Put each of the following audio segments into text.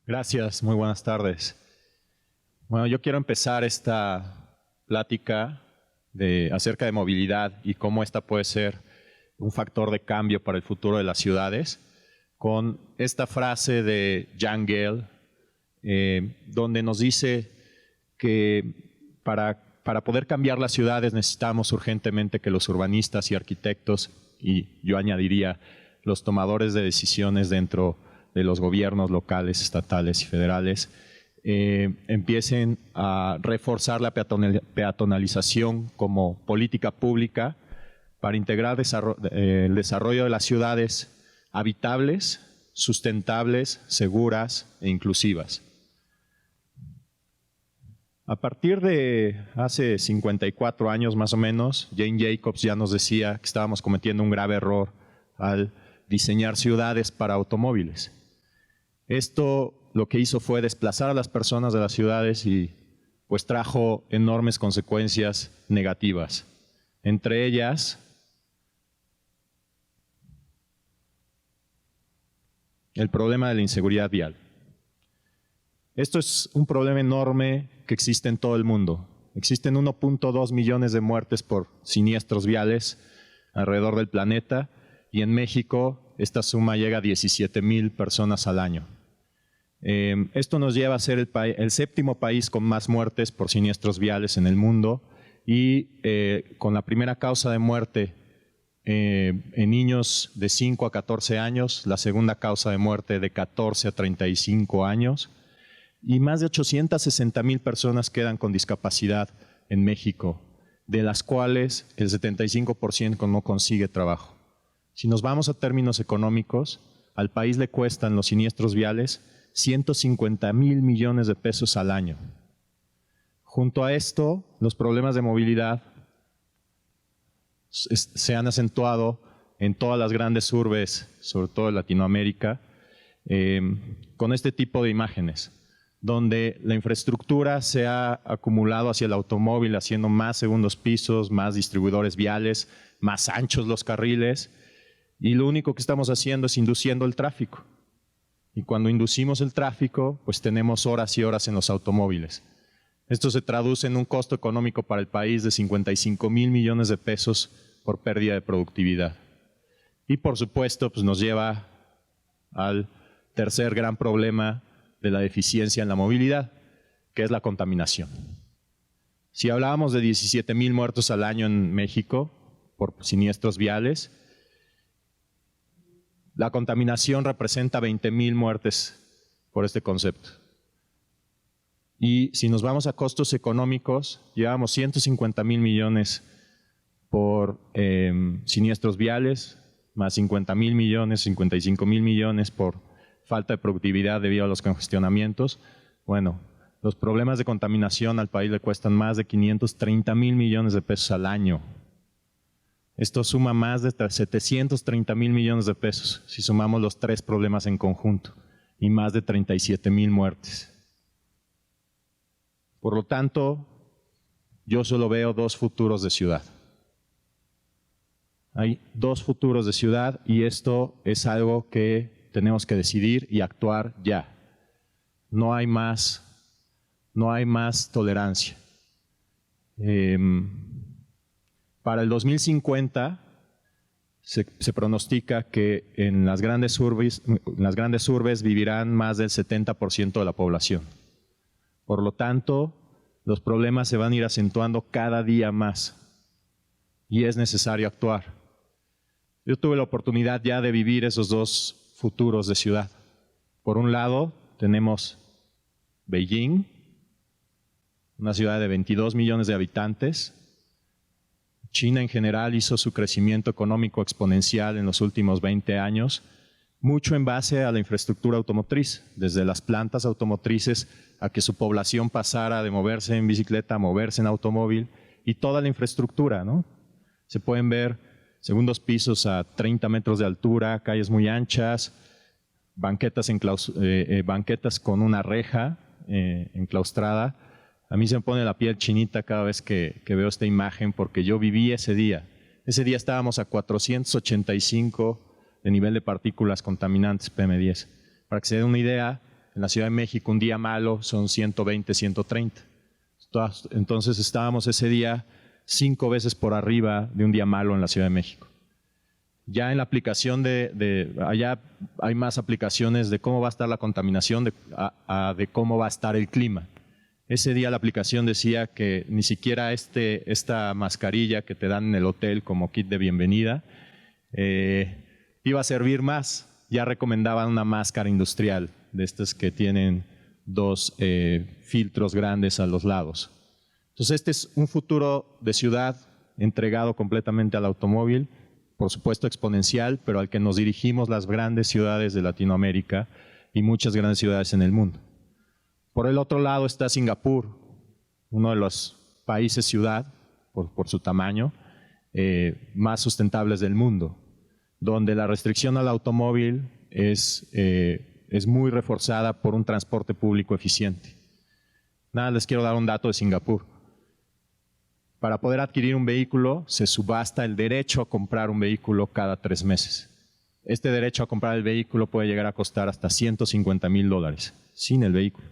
Gracias, muy buenas tardes. Bueno, yo quiero empezar esta plática acerca de movilidad y cómo esta puede ser un factor de cambio para el futuro de las ciudades, con esta frase de Jan Gehl, donde nos dice que para poder cambiar las ciudades necesitamos urgentemente que los urbanistas y arquitectos, y yo añadiría los tomadores de decisiones dentro de los gobiernos locales, estatales y federales, empiecen a reforzar la peatonalización como política pública para integrar el desarrollo de las ciudades habitables, sustentables, seguras e inclusivas. A partir de hace 54 años más o menos, Jane Jacobs ya nos decía que estábamos cometiendo un grave error al diseñar ciudades para automóviles. Esto lo que hizo fue desplazar a las personas de las ciudades y pues trajo enormes consecuencias negativas. Entre ellas, el problema de la inseguridad vial. Esto es un problema enorme que existe en todo el mundo. Existen 1.2 millones de muertes por siniestros viales alrededor del planeta y en México esta suma llega a 17,000 personas al año. Esto nos lleva a ser el séptimo país con más muertes por siniestros viales en el mundo y con la primera causa de muerte en niños de 5 a 14 años, la segunda causa de muerte de 14 a 35 años y más de 860,000 personas quedan con discapacidad en México, de las cuales el 75% no consigue trabajo. Si nos vamos a términos económicos, al país le cuestan los siniestros viales 150,000 millones de pesos al año. Junto a esto, los problemas de movilidad se han acentuado en todas las grandes urbes, sobre todo en Latinoamérica, con este tipo de imágenes, donde la infraestructura se ha acumulado hacia el automóvil, haciendo más segundos pisos, más distribuidores viales, más anchos los carriles, y lo único que estamos haciendo es induciendo el tráfico. Y cuando inducimos el tráfico, pues tenemos horas y horas en los automóviles. Esto se traduce en un costo económico para el país de 55,000 millones de pesos por pérdida de productividad. Y por supuesto, pues nos lleva al tercer gran problema de la deficiencia en la movilidad, que es la contaminación. Si hablábamos de 17,000 muertos al año en México por siniestros viales, la contaminación representa 20,000 muertes por este concepto. Y si nos vamos a costos económicos, llevamos 150,000 millones por siniestros viales, más 50,000 millones, 55,000 millones por falta de productividad debido a los congestionamientos. Bueno, los problemas de contaminación al país le cuestan más de 530,000 millones de pesos al año. Esto suma más de 730,000 millones de pesos si sumamos los tres problemas en conjunto y más de 37,000 muertes. Por lo tanto, yo solo veo dos futuros de ciudad. Hay dos futuros de ciudad y esto es algo que tenemos que decidir y actuar ya. No hay más tolerancia. Para el 2050 se pronostica que en las grandes urbes vivirán más del 70% de la población. Por lo tanto, los problemas se van a ir acentuando cada día más y es necesario actuar. Yo tuve la oportunidad ya de vivir esos dos futuros de ciudad. Por un lado, tenemos Beijing, una ciudad de 22 millones de habitantes. China en general hizo su crecimiento económico exponencial en los últimos 20 años, mucho en base a la infraestructura automotriz, desde las plantas automotrices a que su población pasara de moverse en bicicleta a moverse en automóvil y toda la infraestructura, ¿no? Se pueden ver segundos pisos a 30 metros de altura, calles muy anchas, banquetas con una reja enclaustrada. A mí se me pone la piel chinita cada vez que veo esta imagen porque yo viví ese día. Ese día estábamos a 485 de nivel de partículas contaminantes PM10. Para que se den una idea, En la Ciudad de México un día malo son 120, 130. Entonces estábamos ese día 5 veces por arriba de un día malo en la Ciudad de México. Ya en la aplicación allá hay más aplicaciones de cómo va a estar la contaminación, de cómo va a estar el clima. Ese día la aplicación decía que ni siquiera esta mascarilla que te dan en el hotel como kit de bienvenida iba a servir más. Ya recomendaban una máscara industrial, de estas que tienen 2 filtros grandes a los lados. Entonces este es un futuro de ciudad entregado completamente al automóvil, por supuesto exponencial, pero al que nos dirigimos las grandes ciudades de Latinoamérica y muchas grandes ciudades en el mundo. Por el otro lado está Singapur, uno de los países ciudad, por su tamaño, más sustentables del mundo, donde la restricción al automóvil es muy reforzada por un transporte público eficiente. Nada, les quiero dar un dato de Singapur. Para poder adquirir un vehículo, se subasta el derecho a comprar un vehículo cada 3 meses. Este derecho a comprar el vehículo puede llegar a costar hasta $150,000 sin el vehículo.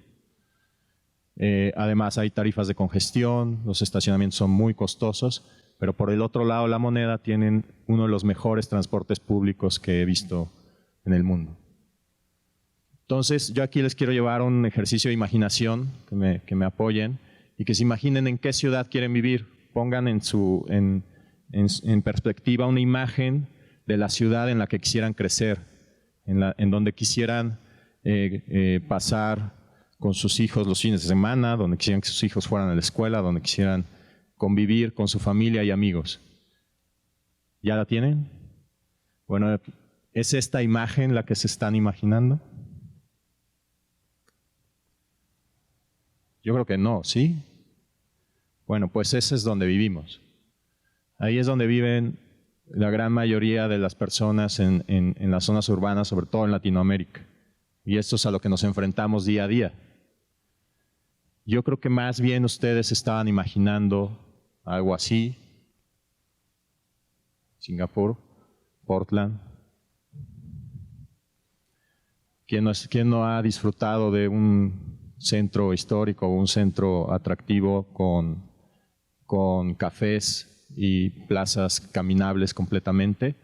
Además hay tarifas de congestión, los estacionamientos son muy costosos, pero por el otro lado la moneda tienen uno de los mejores transportes públicos que he visto en el mundo. Entonces yo aquí les quiero llevar un ejercicio de imaginación, que me apoyen y que se imaginen en qué ciudad quieren vivir. Pongan en perspectiva una imagen de la ciudad en la que quisieran crecer, en donde quisieran pasar con sus hijos los fines de semana, donde quisieran que sus hijos fueran a la escuela, donde quisieran convivir con su familia y amigos. ¿Ya la tienen? Bueno, ¿es esta imagen la que se están imaginando? Yo creo que no, ¿sí? Bueno, pues ese es donde vivimos. Ahí es donde viven la gran mayoría de las personas en las zonas urbanas, sobre todo en Latinoamérica. Y esto es a lo que nos enfrentamos día a día. Yo creo que más bien ustedes estaban imaginando algo así. Singapur, Portland. ¿Quién no ha disfrutado de un centro histórico, un centro atractivo con cafés y plazas caminables completamente?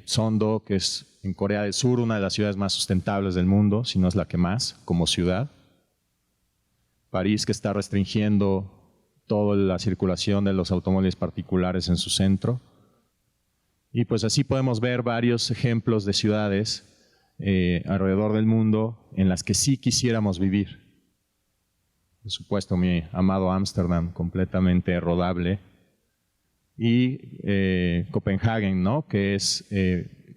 Sondo, que es en Corea del Sur, una de las ciudades más sustentables del mundo, si no es la que más, como ciudad. París, que está restringiendo toda la circulación de los automóviles particulares en su centro. Y pues así podemos ver varios ejemplos de ciudades alrededor del mundo en las que sí quisiéramos vivir. Por supuesto, mi amado Ámsterdam, completamente rodable. Y Copenhague, ¿no? que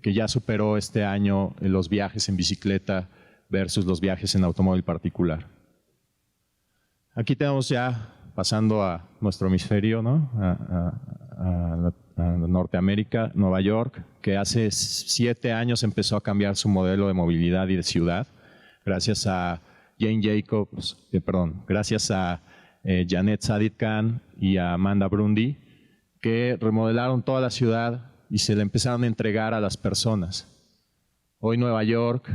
ya superó este año los viajes en bicicleta versus los viajes en automóvil particular. Aquí tenemos ya, pasando a nuestro hemisferio, ¿no? a Norteamérica, Nueva York, que hace 7 años empezó a cambiar su modelo de movilidad y de ciudad, gracias a Jane Jacobs, gracias a Janet Sadik-Khan y a Amanda Brundy, que remodelaron toda la ciudad y se le empezaron a entregar a las personas. Hoy Nueva York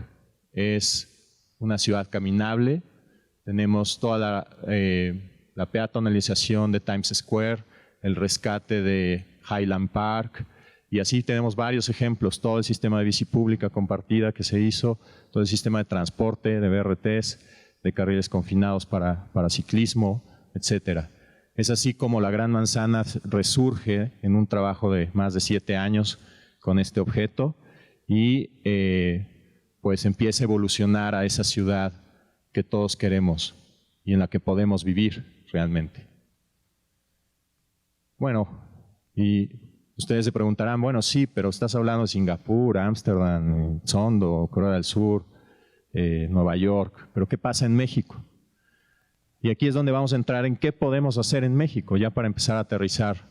es una ciudad caminable. Tenemos toda la peatonalización de Times Square, el rescate de Highland Park, y así tenemos varios ejemplos, todo el sistema de bici pública compartida que se hizo, todo el sistema de transporte, de BRTs, de carriles confinados para ciclismo, etcétera. Es así como la Gran Manzana resurge en un trabajo de más de 7 años con este objeto y pues empieza a evolucionar a esa ciudad que todos queremos y en la que podemos vivir realmente. Bueno, y ustedes se preguntarán, bueno, sí, pero estás hablando de Singapur, Ámsterdam, Sondo, Corea del Sur, Nueva York, pero ¿qué pasa en México? Y aquí es donde vamos a entrar en qué podemos hacer en México, ya para empezar a aterrizar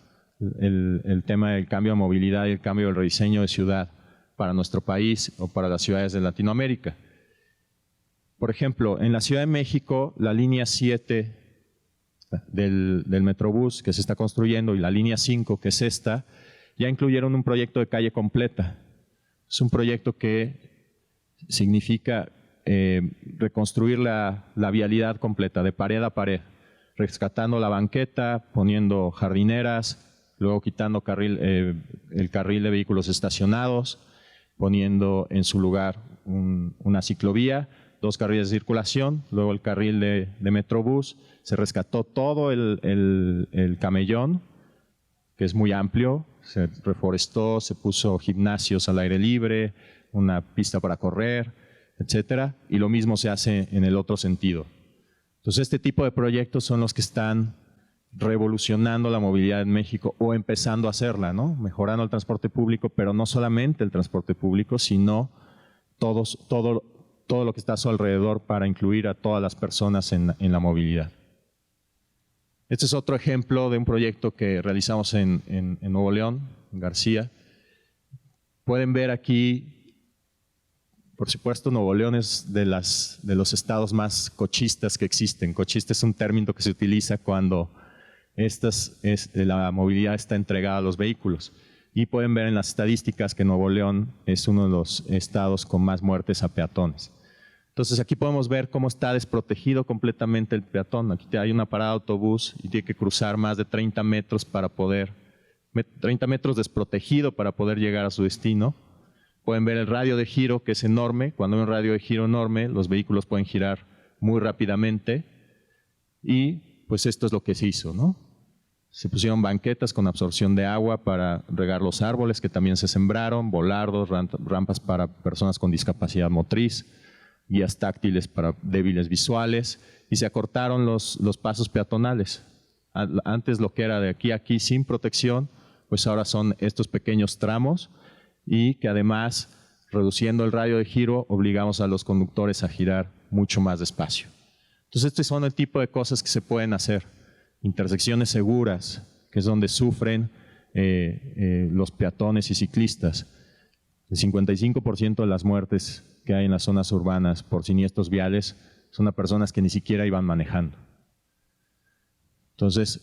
el tema del cambio de movilidad y el cambio del rediseño de ciudad para nuestro país o para las ciudades de Latinoamérica. Por ejemplo, en la Ciudad de México, la línea 7 del Metrobús que se está construyendo y la línea 5, que es esta, ya incluyeron un proyecto de calle completa. Es un proyecto que significa reconstruir la vialidad completa, de pared a pared, rescatando la banqueta, poniendo jardineras, luego quitando el carril de vehículos estacionados, poniendo en su lugar una ciclovía, 2 carriles de circulación, luego el carril de Metrobús. Se rescató todo el camellón, que es muy amplio, se reforestó, se puso gimnasios al aire libre, una pista para correr, etcétera, y lo mismo se hace en el otro sentido. Entonces, este tipo de proyectos son los que están revolucionando la movilidad en México o empezando a hacerla, ¿no? Mejorando el transporte público, pero no solamente el transporte público, sino todo lo que está a su alrededor para incluir a todas las personas en la movilidad. Este es otro ejemplo de un proyecto que realizamos en Nuevo León, en García. Pueden ver aquí, por supuesto, Nuevo León es de los estados más cochistas que existen. Cochista es un término que se utiliza cuando la movilidad está entregada a los vehículos. Y pueden ver en las estadísticas que Nuevo León es uno de los estados con más muertes a peatones. Entonces aquí podemos ver cómo está desprotegido completamente el peatón. Aquí hay una parada de autobús y tiene que cruzar más de 30 metros 30 metros desprotegido para poder llegar a su destino. Pueden ver el radio de giro, que es enorme. Cuando hay un radio de giro enorme, los vehículos pueden girar muy rápidamente. Y pues esto es lo que se hizo, ¿no? Se pusieron banquetas con absorción de agua para regar los árboles que también se sembraron, volardos, rampas para personas con discapacidad motriz, guías táctiles para débiles visuales, y se acortaron los pasos peatonales. Antes lo que era de aquí a aquí sin protección, pues ahora son estos pequeños tramos, y que además, reduciendo el radio de giro, obligamos a los conductores a girar mucho más despacio. Entonces, estos son el tipo de cosas que se pueden hacer. Intersecciones seguras, que es donde sufren los peatones y ciclistas. El 55% de las muertes que hay en las zonas urbanas por siniestros viales son a personas que ni siquiera iban manejando. Entonces,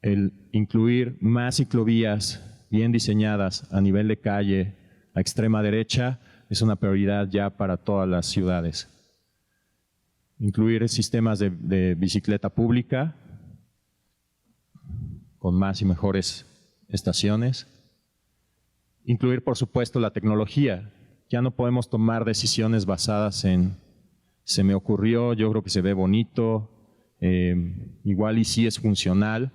el incluir más ciclovías bien diseñadas a nivel de calle, a extrema derecha, es una prioridad ya para todas las ciudades. Incluir sistemas de bicicleta pública con más y mejores estaciones. Incluir, por supuesto, la tecnología. Ya no podemos tomar decisiones basadas en se me ocurrió, yo creo que se ve bonito, igual y sí es funcional.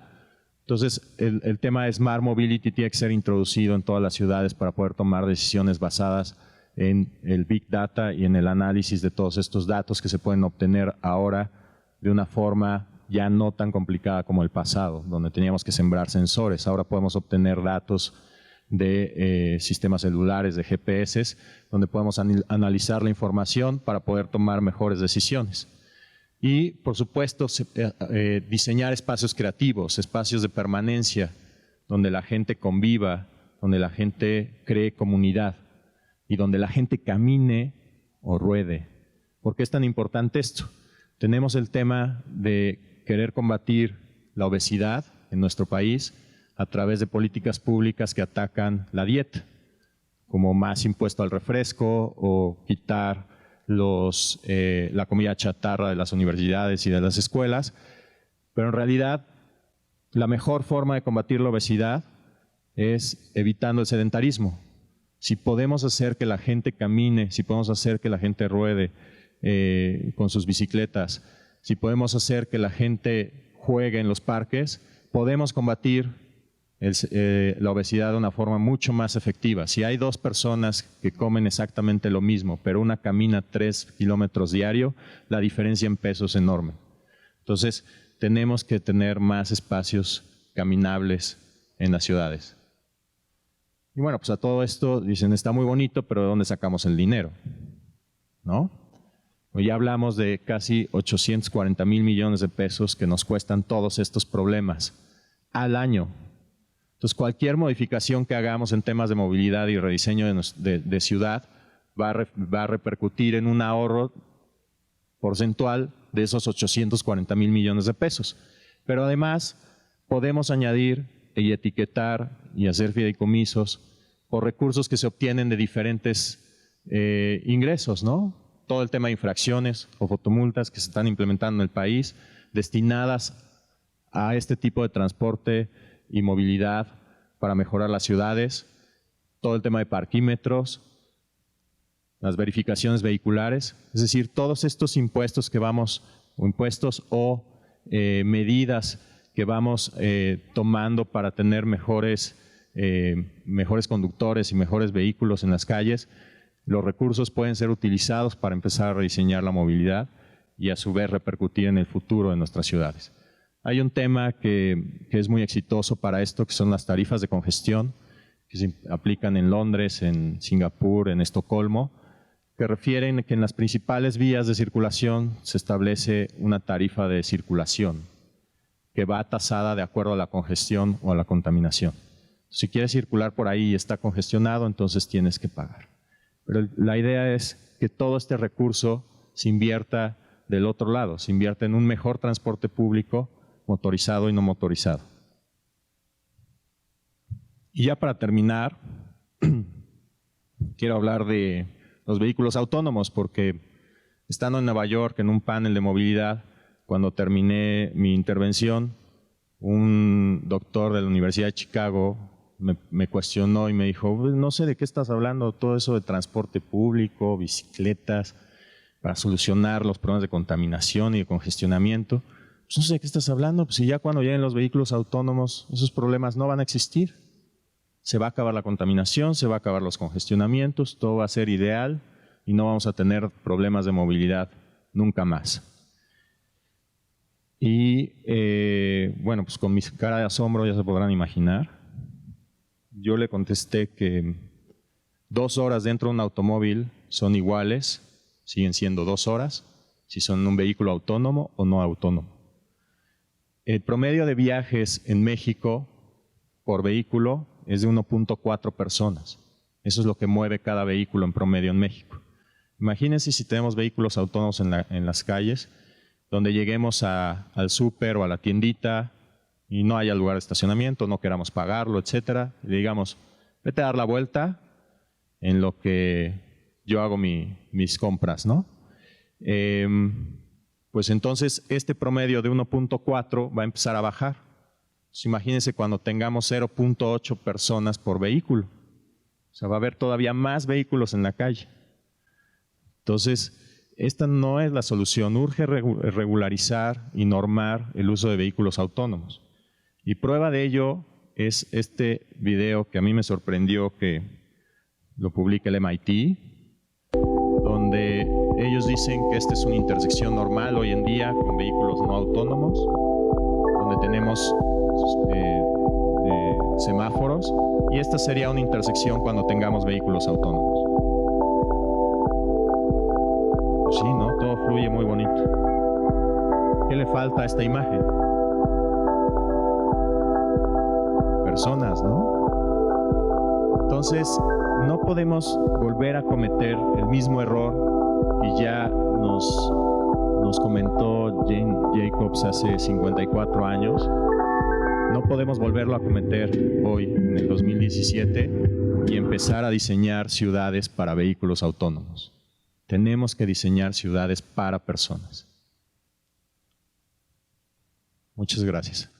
Entonces, el tema de Smart Mobility tiene que ser introducido en todas las ciudades para poder tomar decisiones basadas en el Big Data y en el análisis de todos estos datos que se pueden obtener ahora de una forma ya no tan complicada como el pasado, donde teníamos que sembrar sensores. Ahora podemos obtener datos de sistemas celulares, de GPS, donde podemos analizar la información para poder tomar mejores decisiones. Y, por supuesto, diseñar espacios creativos, espacios de permanencia, donde la gente conviva, donde la gente cree comunidad y donde la gente camine o ruede. ¿Por qué es tan importante esto? Tenemos el tema de querer combatir la obesidad en nuestro país a través de políticas públicas que atacan la dieta, como más impuesto al refresco o quitar la comida chatarra de las universidades y de las escuelas. Pero en realidad, la mejor forma de combatir la obesidad es evitando el sedentarismo. Si podemos hacer que la gente camine, si podemos hacer que la gente ruede con sus bicicletas, si podemos hacer que la gente juegue en los parques, podemos combatir la obesidad de una forma mucho más efectiva. Si hay 2 personas que comen exactamente lo mismo, pero una camina 3 kilómetros diario, la diferencia en peso es enorme. Entonces, tenemos que tener más espacios caminables en las ciudades. Y bueno, pues a todo esto dicen, está muy bonito, pero ¿de dónde sacamos el dinero? ¿No? Ya hablamos de casi 840,000 millones de pesos que nos cuestan todos estos problemas al año. Entonces, cualquier modificación que hagamos en temas de movilidad y rediseño de ciudad va a repercutir en un ahorro porcentual de esos 840,000 millones de pesos. Pero además, podemos añadir y etiquetar y hacer fideicomisos por recursos que se obtienen de diferentes ingresos, ¿no? todo el tema de infracciones o fotomultas que se están implementando en el país, destinadas a este tipo de transporte y movilidad para mejorar las ciudades, todo el tema de parquímetros, las verificaciones vehiculares, es decir, todos estos impuestos que vamos, medidas que vamos tomando para tener mejores conductores y mejores vehículos en las calles, los recursos pueden ser utilizados para empezar a rediseñar la movilidad y a su vez repercutir en el futuro de nuestras ciudades. Hay un tema que es muy exitoso para esto, que son las tarifas de congestión, que se aplican en Londres, en Singapur, en Estocolmo, que refieren que en las principales vías de circulación se establece una tarifa de circulación que va tasada de acuerdo a la congestión o a la contaminación. Si quieres circular por ahí y está congestionado, entonces tienes que pagar. Pero la idea es que todo este recurso se invierta del otro lado, se invierta en un mejor transporte público, motorizado y no motorizado. Y ya para terminar, quiero hablar de los vehículos autónomos, porque estando en Nueva York en un panel de movilidad, cuando terminé mi intervención, un doctor de la Universidad de Chicago me cuestionó y me dijo, no sé de qué estás hablando, todo eso de transporte público, bicicletas, para solucionar los problemas de contaminación y de congestionamiento. Pues no sé de qué estás hablando, pues si ya cuando lleguen los vehículos autónomos, esos problemas no van a existir. Se va a acabar la contaminación, se va a acabar los congestionamientos, todo va a ser ideal y no vamos a tener problemas de movilidad nunca más. Y bueno, pues con mi cara de asombro ya se podrán imaginar. Yo le contesté que 2 horas dentro de un automóvil son iguales, siguen siendo 2 horas, si son un vehículo autónomo o no autónomo. El promedio de viajes en México por vehículo es de 1.4 personas. Eso es lo que mueve cada vehículo en promedio en México. Imagínense si tenemos vehículos autónomos en las calles, donde lleguemos al súper o a la tiendita y no haya lugar de estacionamiento, no queramos pagarlo, etcétera, y le digamos, vete a dar la vuelta en lo que yo hago mis compras, ¿no? Pues entonces este promedio de 1.4 va a empezar a bajar. Entonces, imagínense cuando tengamos 0.8 personas por vehículo. O sea, va a haber todavía más vehículos en la calle. Entonces, esta no es la solución. Urge regularizar y normar el uso de vehículos autónomos. Y prueba de ello es este video que a mí me sorprendió que lo publica el MIT, donde ellos dicen que esta es una intersección normal hoy en día con vehículos no autónomos, donde tenemos semáforos, y esta sería una intersección cuando tengamos vehículos autónomos. Sí, ¿no? Todo fluye muy bonito. ¿Qué le falta a esta imagen? Personas, ¿no? Entonces, no podemos volver a cometer el mismo error que ya nos comentó Jane Jacobs hace 54 años. No podemos volverlo a cometer hoy, en el 2017, y empezar a diseñar ciudades para vehículos autónomos. Tenemos que diseñar ciudades para personas. Muchas gracias.